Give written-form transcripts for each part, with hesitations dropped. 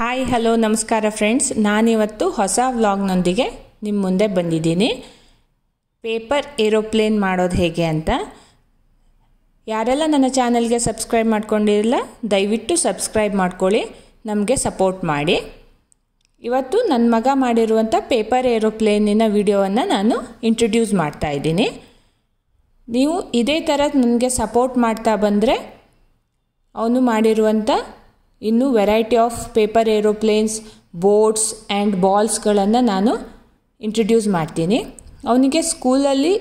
Hi hello ನಮಸ್ಕಾರ friends, ನಾನಿವತ್ತು ಹೊಸ ವ್ಲಾಗ್ನೊಂದಿಗೆ ನಿಮ್ಮ ಮುಂದೆ ಬಂದಿದ್ದೀನಿ. ಪೇಪರ್ ಏರೋಪ್ಲೇನ್ ಮಾಡೋದು ಹೇಗೆ ಅಂತ. ಯಾರೆಲ್ಲ ನನ್ನ ಚಾನಲ್ಗೆ ಸಬ್ಸ್ಕ್ರೈಬ್ ಮಾಡ್ಕೊಂಡಿರಲ್ಲ ದಯವಿಟ್ಟು ಸಬ್ಸ್ಕ್ರೈಬ್ ಮಾಡ್ಕೊಳ್ಳಿ, ನಮಗೆ ಸಪೋರ್ಟ್ ಮಾಡಿ. ಇವತ್ತು ನನ್ನ ಮಗ ಮಾಡಿರುವಂಥ ಪೇಪರ್ ಏರೋಪ್ಲೇನಿನ ವಿಡಿಯೋವನ್ನು ನಾನು ಇಂಟ್ರೊಡ್ಯೂಸ್ ಮಾಡ್ತಾ ಇದ್ದೀನಿ. ನೀವು ಇದೇ ಥರ ನನಗೆ ಸಪೋರ್ಟ್ ಮಾಡ್ತಾ ಬಂದರೆ ಅವನು ಮಾಡಿರುವಂಥ ಇನ್ನೂ variety of paper aeroplanes, boats and ಬಾಲ್ಸ್ಗಳನ್ನು ನಾನು ಇಂಟ್ರೊಡ್ಯೂಸ್ ಮಾಡ್ತೀನಿ. ಅವನಿಗೆ ಸ್ಕೂಲಲ್ಲಿ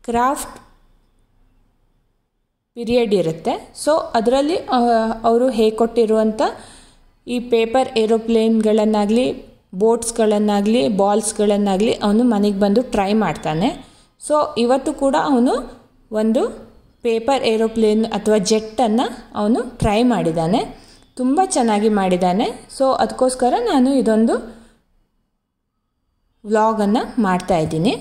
ಕ್ರಾಫ್ಟ್ ಪೀರಿಯಡ್ ಇರುತ್ತೆ. ಸೊ ಅದರಲ್ಲಿ ಅವರು ಹೇಳಿಕೊಟ್ಟಿರುವಂಥ ಈ ಪೇಪರ್ ಏರೋಪ್ಲೇನ್ಗಳನ್ನಾಗಲಿ, ಬೋಟ್ಸ್ಗಳನ್ನಾಗಲಿ, ಬಾಲ್ಸ್ಗಳನ್ನಾಗಲಿ ಅವನು ಮನೆಗೆ ಬಂದು ಟ್ರೈ ಮಾಡ್ತಾನೆ. ಸೊ ಇವತ್ತು ಕೂಡ ಅವನು ಒಂದು ಪೇಪರ್ ಏರೋಪ್ಲೇನ್ ಅಥವಾ ಜೆಟ್ಟನ್ನು ಅವನು ಟ್ರೈ ಮಾಡಿದ್ದಾನೆ. ತುಂಬ ಚೆನ್ನಾಗಿ ಮಾಡಿದ್ದಾನೆ. ಸೊ ಅದಕ್ಕೋಸ್ಕರ ನಾನು ಇದೊಂದು ವ್ಲಾಗನ್ನು ಮಾಡ್ತಾಯಿದ್ದೀನಿ.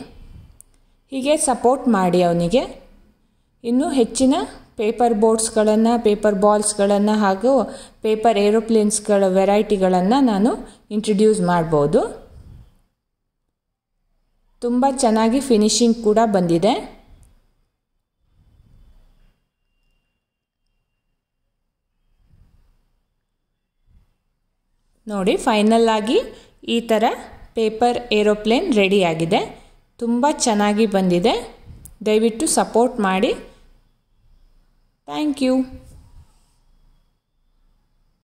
ಹೀಗೆ ಸಪೋರ್ಟ್ ಮಾಡಿ ಅವನಿಗೆ. ಇನ್ನೂ ಹೆಚ್ಚಿನ ಪೇಪರ್ ಬೋಟ್ಸ್ಗಳನ್ನು, ಪೇಪರ್ ಬಾಲ್ಸ್ಗಳನ್ನು ಹಾಗೂ ಪೇಪರ್ ಏರೋಪ್ಲೇನ್ಸ್ಗಳ ವೆರೈಟಿಗಳನ್ನು ನಾನು ಇಂಟ್ರೊಡ್ಯೂಸ್ ಮಾಡ್ಬೋದು. ತುಂಬ ಚೆನ್ನಾಗಿ ಫಿನಿಶಿಂಗ್ ಕೂಡ ಬಂದಿದೆ. ನೋಡಿ, ಫೈನಲ್ ಆಗಿ ಈ ಥರ ಪೇಪರ್ ಏರೋಪ್ಲೇನ್ ರೆಡಿಯಾಗಿದೆ. ತುಂಬ ಚೆನ್ನಾಗಿ ಬಂದಿದೆ. ದಯವಿಟ್ಟು ಸಪೋರ್ಟ್ ಮಾಡಿ. Thank you.